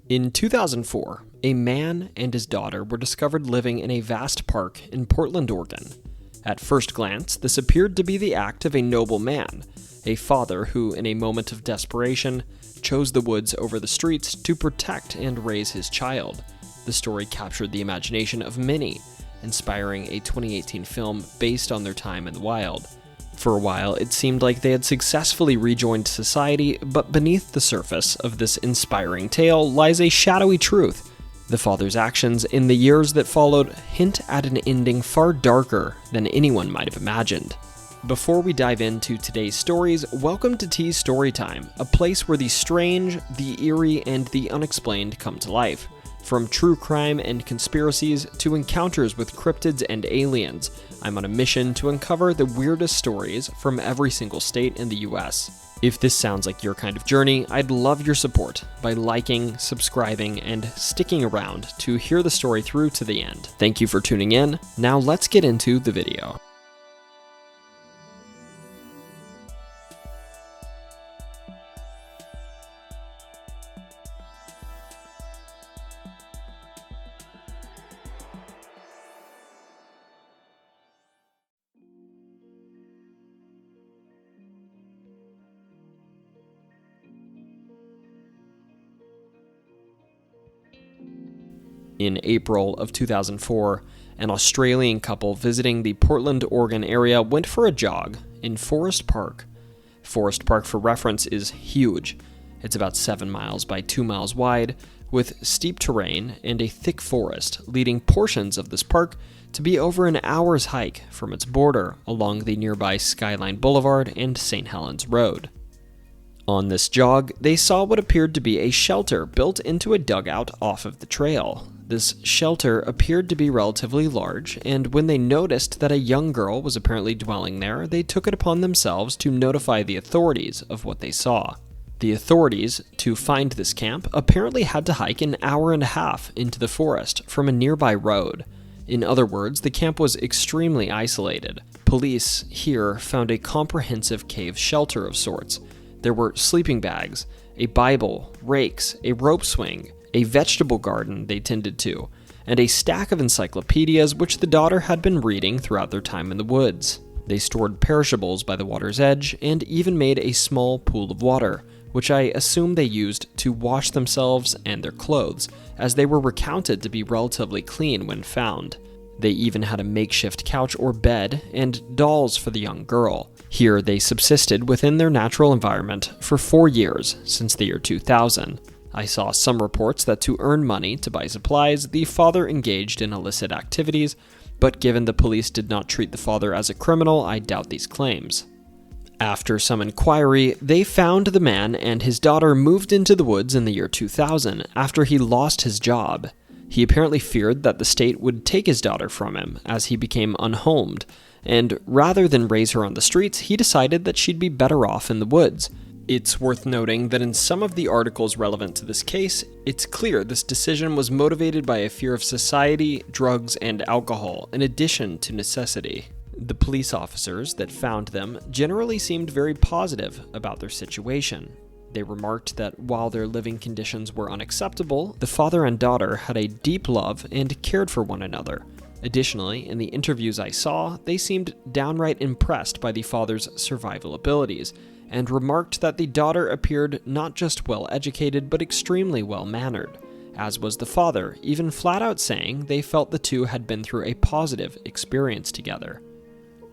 In 2004, a man and his daughter were discovered living in a vast park in Portland, Oregon. At first glance, this appeared to be the act of a noble man, a father who, in a moment of desperation, chose the woods over the streets to protect and raise his child. The story captured the imagination of many, inspiring a 2018 film based on their time in the wild. For a while, it seemed like they had successfully rejoined society, but beneath the surface of this inspiring tale lies a shadowy truth. The father's actions in the years that followed hint at an ending far darker than anyone might have imagined. Before we dive into today's stories, welcome to T's Storytime, a place where the strange, the eerie, and the unexplained come to life. From true crime and conspiracies to encounters with cryptids and aliens, I'm on a mission to uncover the weirdest stories from every single state in the US. If this sounds like your kind of journey, I'd love your support by liking, subscribing, and sticking around to hear the story through to the end. Thank you for tuning in. Now let's get into the video. In April of 2004, an Australian couple visiting the Portland, Oregon area went for a jog in Forest Park. Forest Park, for reference, is huge. It's about 7 miles by 2 miles wide, with steep terrain and a thick forest, leading portions of this park to be over an hour's hike from its border along the nearby Skyline Boulevard and St. Helens Road. On this jog, they saw what appeared to be a shelter built into a dugout off of the trail. This shelter appeared to be relatively large, and when they noticed that a young girl was apparently dwelling there, they took it upon themselves to notify the authorities of what they saw. The authorities, to find this camp, apparently had to hike an hour and a half into the forest from a nearby road. In other words, the camp was extremely isolated. Police here found a comprehensive cave shelter of sorts. There were sleeping bags, a Bible, rakes, a rope swing, a vegetable garden they tended to, and a stack of encyclopedias which the daughter had been reading throughout their time in the woods. They stored perishables by the water's edge and even made a small pool of water, which I assume they used to wash themselves and their clothes, as they were recounted to be relatively clean when found. They even had a makeshift couch or bed and dolls for the young girl. Here they subsisted within their natural environment for 4 years, since the year 2000. I saw some reports that to earn money to buy supplies, the father engaged in illicit activities, but given the police did not treat the father as a criminal, I doubt these claims. After some inquiry, they found the man and his daughter moved into the woods in the year 2000 after he lost his job. He apparently feared that the state would take his daughter from him as he became unhomed, and rather than raise her on the streets, he decided that she'd be better off in the woods. It's worth noting that in some of the articles relevant to this case, it's clear this decision was motivated by a fear of society, drugs, and alcohol, in addition to necessity. The police officers that found them generally seemed very positive about their situation. They remarked that while their living conditions were unacceptable, the father and daughter had a deep love and cared for one another. Additionally, in the interviews I saw, they seemed downright impressed by the father's survival abilities, and remarked that the daughter appeared not just well-educated, but extremely well-mannered, as was the father, even flat-out saying they felt the two had been through a positive experience together.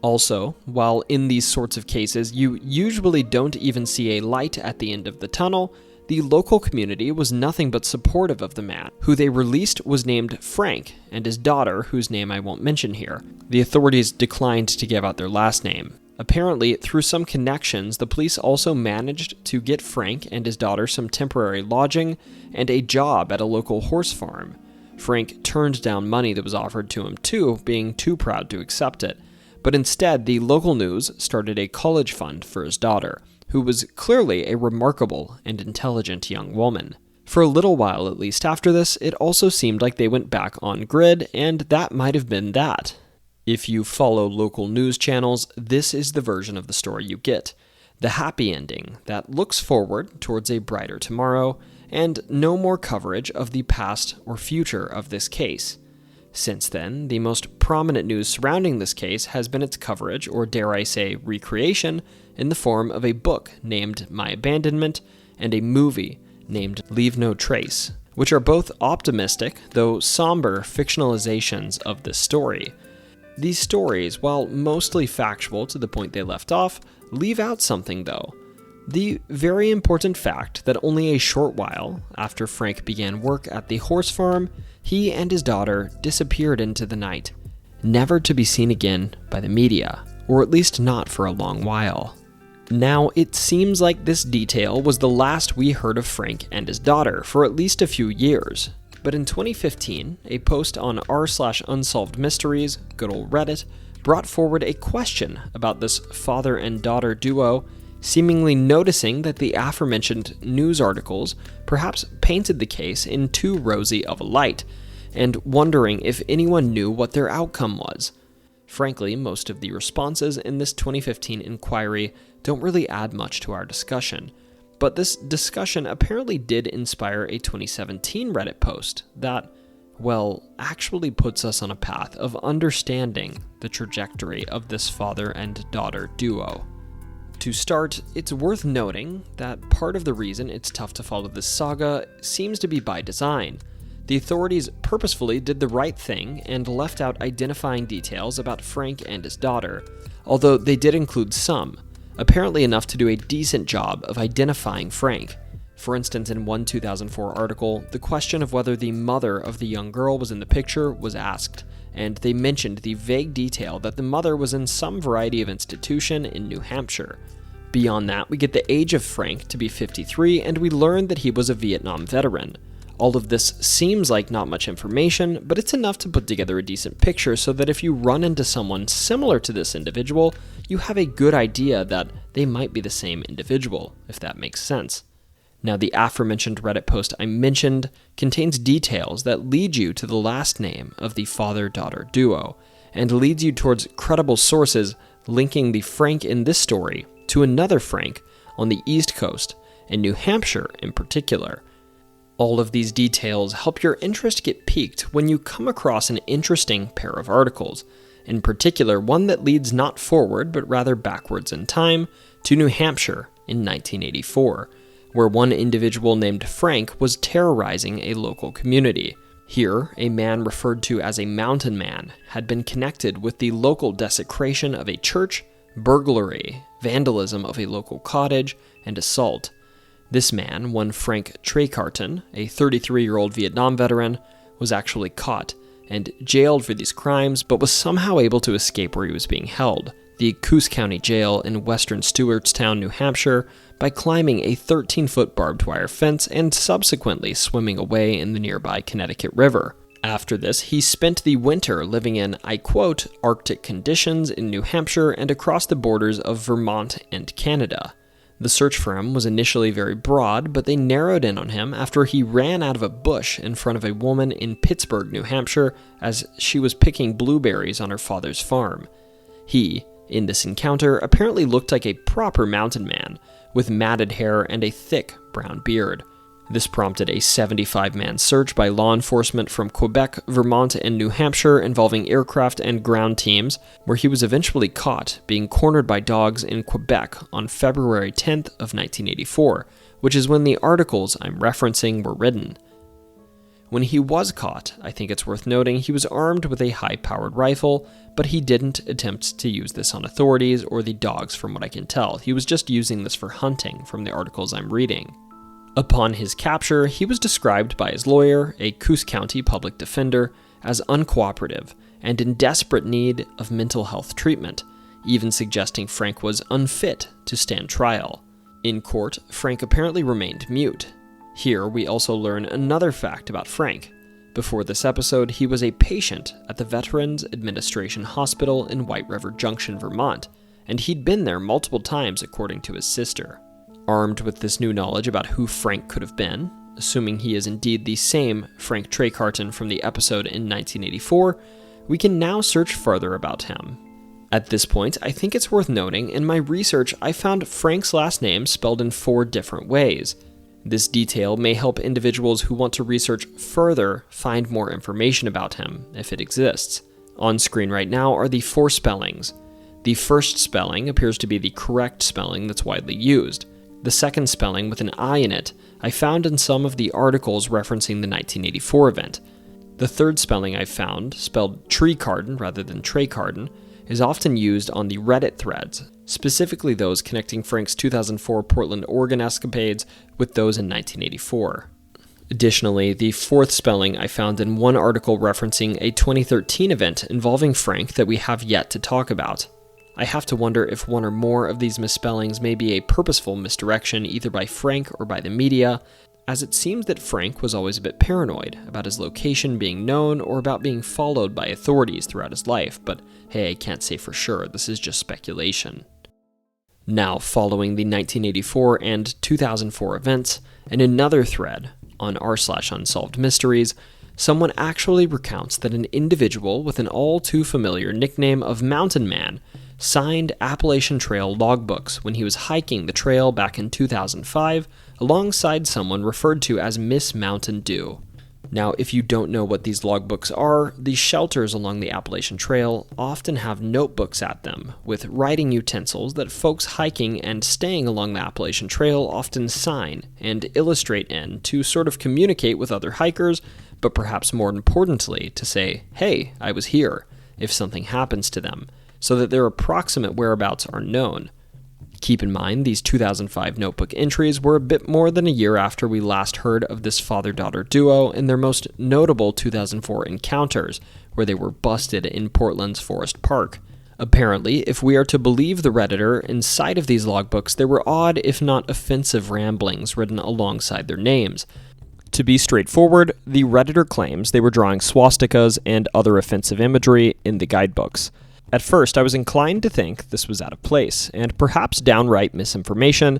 Also, while in these sorts of cases you usually don't even see a light at the end of the tunnel, the local community was nothing but supportive of the man. Who they released was named Frank, and his daughter, whose name I won't mention here. The authorities declined to give out their last name. Apparently, through some connections, the police also managed to get Frank and his daughter some temporary lodging and a job at a local horse farm. Frank turned down money that was offered to him too, being too proud to accept it. But instead, the local news started a college fund for his daughter, who was clearly a remarkable and intelligent young woman. For a little while, at least after this, it also seemed like they went back on grid, and that might have been that. If you follow local news channels, this is the version of the story you get. the happy ending that looks forward towards a brighter tomorrow, and no more coverage of the past or future of this case. Since then, the most prominent news surrounding this case has been its coverage, or dare I say recreation, in the form of a book named My Abandonment and a movie named Leave No Trace, which are both optimistic, though somber, fictionalizations of this story. These stories, while mostly factual to the point they left off, leave out something though. The very important fact that only a short while after Frank began work at the horse farm, he and his daughter disappeared into the night, never to be seen again by the media, or at least not for a long while. Now, it seems like this detail was the last we heard of Frank and his daughter for at least a few years. But in 2015, a post on r/unsolved mysteries, good old Reddit, brought forward a question about this father and daughter duo, seemingly noticing that the aforementioned news articles perhaps painted the case in too rosy of a light, and wondering if anyone knew what their outcome was. Frankly, most of the responses in this 2015 inquiry don't really add much to our discussion, but this discussion apparently did inspire a 2017 Reddit post that, well, actually puts us on a path of understanding the trajectory of this father and daughter duo. To start, it's worth noting that part of the reason it's tough to follow this saga seems to be by design. The authorities purposefully did the right thing and left out identifying details about Frank and his daughter, although they did include some, apparently enough to do a decent job of identifying Frank. For instance, in one 2004 article, the question of whether the mother of the young girl was in the picture was asked, and they mentioned the vague detail that the mother was in some variety of institution in New Hampshire. Beyond that, we get the age of Frank to be 53, and we learn that he was a Vietnam veteran. All of this seems like not much information, but it's enough to put together a decent picture so that if you run into someone similar to this individual, you have a good idea that they might be the same individual, if that makes sense. Now, the aforementioned Reddit post I mentioned contains details that lead you to the last name of the father-daughter duo, and leads you towards credible sources linking the Frank in this story to another Frank on the East Coast, and New Hampshire in particular. All of these details help your interest get piqued when you come across an interesting pair of articles, in particular one that leads not forward but rather backwards in time to New Hampshire in 1984, where one individual named Frank was terrorizing a local community. Here, a man referred to as a mountain man had been connected with the local desecration of a church, burglary, vandalism of a local cottage, and assault. This man, one Frank Treycarton, a 33-year-old Vietnam veteran, was actually caught and jailed for these crimes, but was somehow able to escape where he was being held, the Coos County Jail in western Stewartstown, New Hampshire, by climbing a 13-foot barbed wire fence and subsequently swimming away in the nearby Connecticut River. After this, he spent the winter living in, I quote, Arctic conditions in New Hampshire and across the borders of Vermont and Canada. The search for him was initially very broad, but they narrowed in on him after he ran out of a bush in front of a woman in Pittsburgh, New Hampshire, as she was picking blueberries on her father's farm. He, in this encounter, apparently looked like a proper mountain man, with matted hair and a thick brown beard. This prompted a 75-man search by law enforcement from Quebec, Vermont, and New Hampshire involving aircraft and ground teams, where he was eventually caught being cornered by dogs in Quebec on February 10th of 1984, which is when the articles I'm referencing were written. When he was caught, I think it's worth noting he was armed with a high-powered rifle, but he didn't attempt to use this on authorities or the dogs from what I can tell. He was just using this for hunting from the articles I'm reading. Upon his capture, he was described by his lawyer, a Coos County public defender, as uncooperative and in desperate need of mental health treatment, even suggesting Frank was unfit to stand trial. In court, Frank apparently remained mute. Here, we also learn another fact about Frank. Before this episode, he was a patient at the Veterans Administration Hospital in White River Junction, Vermont, and he'd been there multiple times according to his sister. Armed with this new knowledge about who Frank could have been, assuming he is indeed the same Frank Treycarton from the episode in 1984, we can now search further about him. At this point, I think it's worth noting, in my research I found Frank's last name spelled in 4 different ways. This detail may help individuals who want to research further find more information about him, if it exists. On screen right now are the 4 spellings. The first spelling appears to be the correct spelling that's widely used. The second spelling with an I in it I found in some of the articles referencing the 1984 event. The third spelling I found, spelled Treecarden rather than Treycarden, is often used on the Reddit threads, specifically those connecting Frank's 2004 Portland, Oregon escapades with those in 1984. Additionally, the fourth spelling I found in one article referencing a 2013 event involving Frank that we have yet to talk about. I have to wonder if one or more of these misspellings may be a purposeful misdirection either by Frank or by the media, as it seems that Frank was always a bit paranoid about his location being known or about being followed by authorities throughout his life, but hey, I can't say for sure, this is just speculation. Now, following the 1984 and 2004 events, in another thread on r/Unsolved Mysteries, someone actually recounts that an individual with an all too familiar nickname of Mountain Man signed Appalachian Trail logbooks when he was hiking the trail back in 2005 alongside someone referred to as Miss Mountain Dew. Now, if you don't know what these logbooks are, the shelters along the Appalachian Trail often have notebooks at them with writing utensils that folks hiking and staying along the Appalachian Trail often sign and illustrate in to sort of communicate with other hikers, but perhaps more importantly, to say, hey, I was here, if something happens to them, so that their approximate whereabouts are known. Keep in mind, these 2005 notebook entries were a bit more than a year after we last heard of this father-daughter duo in their most notable 2004 encounters, where they were busted in Portland's Forest Park. Apparently, if we are to believe the Redditor, inside of these logbooks there were odd, if not offensive ramblings written alongside their names. To be straightforward, the Redditor claims they were drawing swastikas and other offensive imagery in the guidebooks. At first, I was inclined to think this was out of place, and perhaps downright misinformation,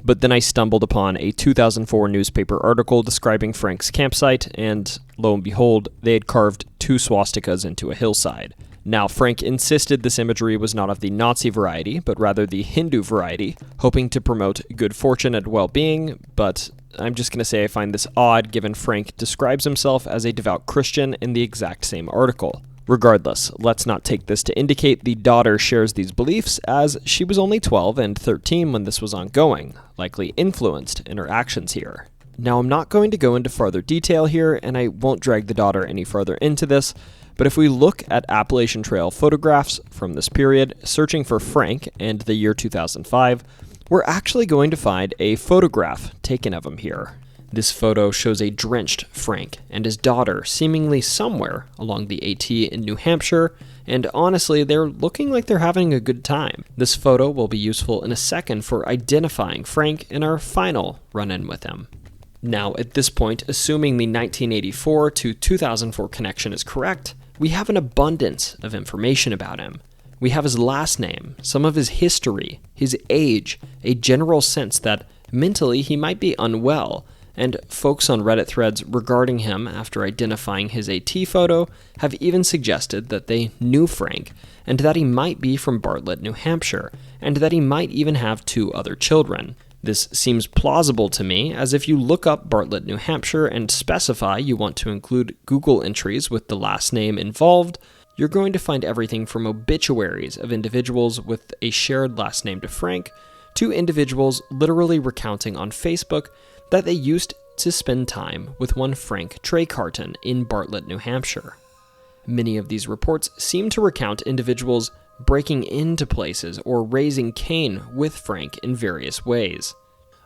but then I stumbled upon a 2004 newspaper article describing Frank's campsite, and lo and behold, they had carved 2 swastikas into a hillside. Now, Frank insisted this imagery was not of the Nazi variety, but rather the Hindu variety, hoping to promote good fortune and well-being, but I'm just going to say I find this odd given Frank describes himself as a devout Christian in the exact same article. Regardless, let's not take this to indicate the daughter shares these beliefs, as she was only 12 and 13 when this was ongoing, likely influenced in her actions here. Now, I'm not going to go into further detail here, and I won't drag the daughter any further into this, but if we look at Appalachian Trail photographs from this period, searching for Frank and the year 2005, we're actually going to find a photograph taken of him here. This photo shows a drenched Frank and his daughter seemingly somewhere along the AT in New Hampshire, and honestly, they're looking like they're having a good time. This photo will be useful in a second for identifying Frank in our final run-in with him. Now, at this point, assuming the 1984 to 2004 connection is correct, we have an abundance of information about him. We have his last name, some of his history, his age, a general sense that mentally he might be unwell, and folks on Reddit threads regarding him after identifying his AT photo have even suggested that they knew Frank, and that he might be from Bartlett, New Hampshire, and that he might even have 2 other children. This seems plausible to me, as if you look up Bartlett, New Hampshire and specify you want to include Google entries with the last name involved, you're going to find everything from obituaries of individuals with a shared last name to Frank, to individuals literally recounting on Facebook that they used to spend time with one Frank Treycarden in Bartlett, New Hampshire. Many of these reports seem to recount individuals breaking into places or raising Cain with Frank in various ways.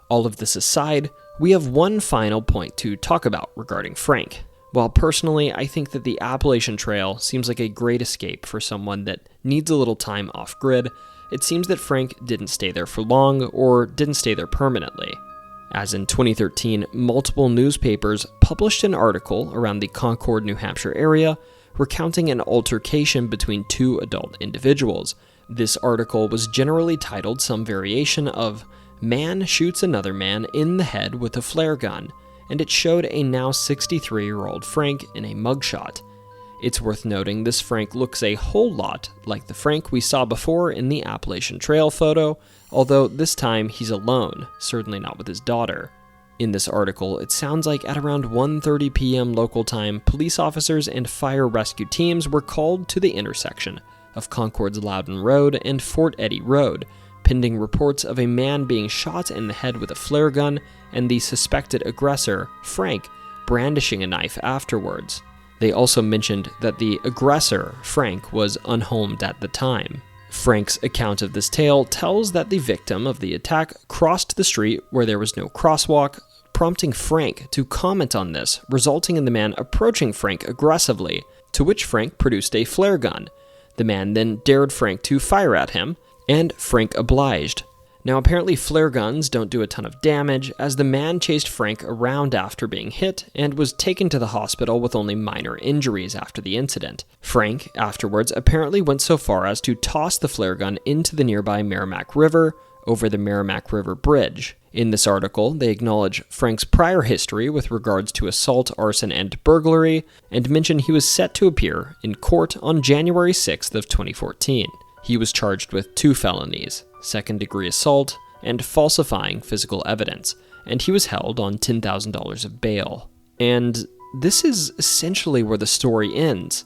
All of this aside, we have one final point to talk about regarding Frank. While personally, I think that the Appalachian Trail seems like a great escape for someone that needs a little time off-grid, it seems that Frank didn't stay there for long or didn't stay there permanently. As in 2013, multiple newspapers published an article around the Concord, New Hampshire area recounting an altercation between 2 adult individuals. This article was generally titled some variation of "Man Shoots Another Man in the Head with a Flare Gun," and it showed a now 63-year-old Frank in a mugshot. It's worth noting this Frank looks a whole lot like the Frank we saw before in the Appalachian Trail photo, although this time he's alone, certainly not with his daughter. In this article, it sounds like at around 1:30 p.m. local time, police officers and fire rescue teams were called to the intersection of Concord's Loudon Road and Fort Eddy Road, pending reports of a man being shot in the head with a flare gun and the suspected aggressor, Frank, brandishing a knife afterwards. They also mentioned that the aggressor, Frank, was unhomed at the time. Frank's account of this tale tells that the victim of the attack crossed the street where there was no crosswalk, prompting Frank to comment on this, resulting in the man approaching Frank aggressively, to which Frank produced a flare gun. The man then dared Frank to fire at him, and Frank obliged. Now, apparently flare guns don't do a ton of damage, as the man chased Frank around after being hit and was taken to the hospital with only minor injuries after the incident. Frank, afterwards, apparently went so far as to toss the flare gun into the nearby Merrimack River over the Merrimack River Bridge. In this article, they acknowledge Frank's prior history with regards to assault, arson, and burglary, and mention he was set to appear in court on January 6th of 2014. He was charged with 2 felonies, second-degree assault, and falsifying physical evidence, and he was held on $10,000 of bail. And this is essentially where the story ends.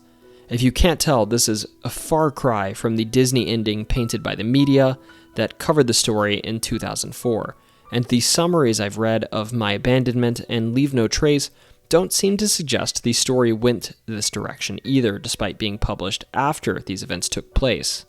If you can't tell, this is a far cry from the Disney ending painted by the media that covered the story in 2004, and the summaries I've read of My Abandonment and Leave No Trace don't seem to suggest the story went this direction either, despite being published after these events took place.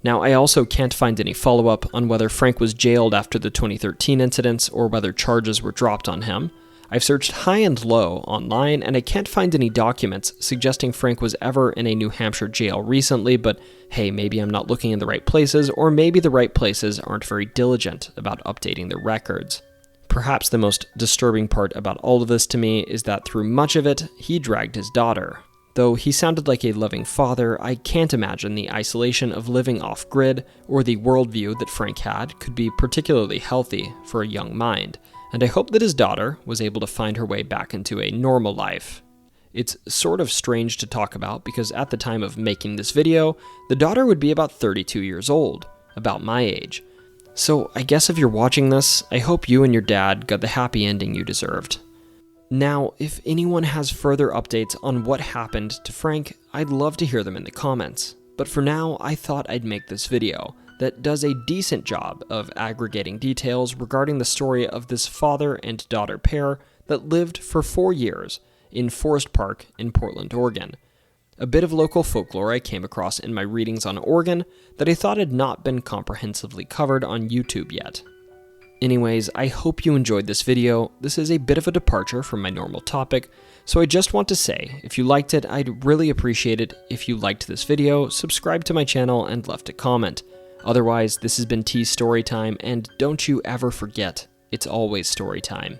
Now, I also can't find any follow-up on whether Frank was jailed after the 2013 incidents or whether charges were dropped on him. I've searched high and low online, and I can't find any documents suggesting Frank was ever in a New Hampshire jail recently, but hey, maybe I'm not looking in the right places, or maybe the right places aren't very diligent about updating their records. Perhaps the most disturbing part about all of this to me is that through much of it, he dragged his daughter. Though he sounded like a loving father, I can't imagine the isolation of living off-grid or the worldview that Frank had could be particularly healthy for a young mind, and I hope that his daughter was able to find her way back into a normal life. It's sort of strange to talk about because at the time of making this video, the daughter would be about 32 years old, about my age. So I guess if you're watching this, I hope you and your dad got the happy ending you deserved. Now, if anyone has further updates on what happened to Frank, I'd love to hear them in the comments. But for now, I thought I'd make this video that does a decent job of aggregating details regarding the story of this father and daughter pair that lived for 4 years in Forest Park in Portland, Oregon. A bit of local folklore I came across in my readings on Oregon that I thought had not been comprehensively covered on YouTube yet. Anyways, I hope you enjoyed this video. This is a bit of a departure from my normal topic, so I just want to say, if you liked it, I'd really appreciate it if you liked this video, subscribed to my channel, and left a comment. Otherwise, this has been T's Storytime, and don't you ever forget, it's always story time.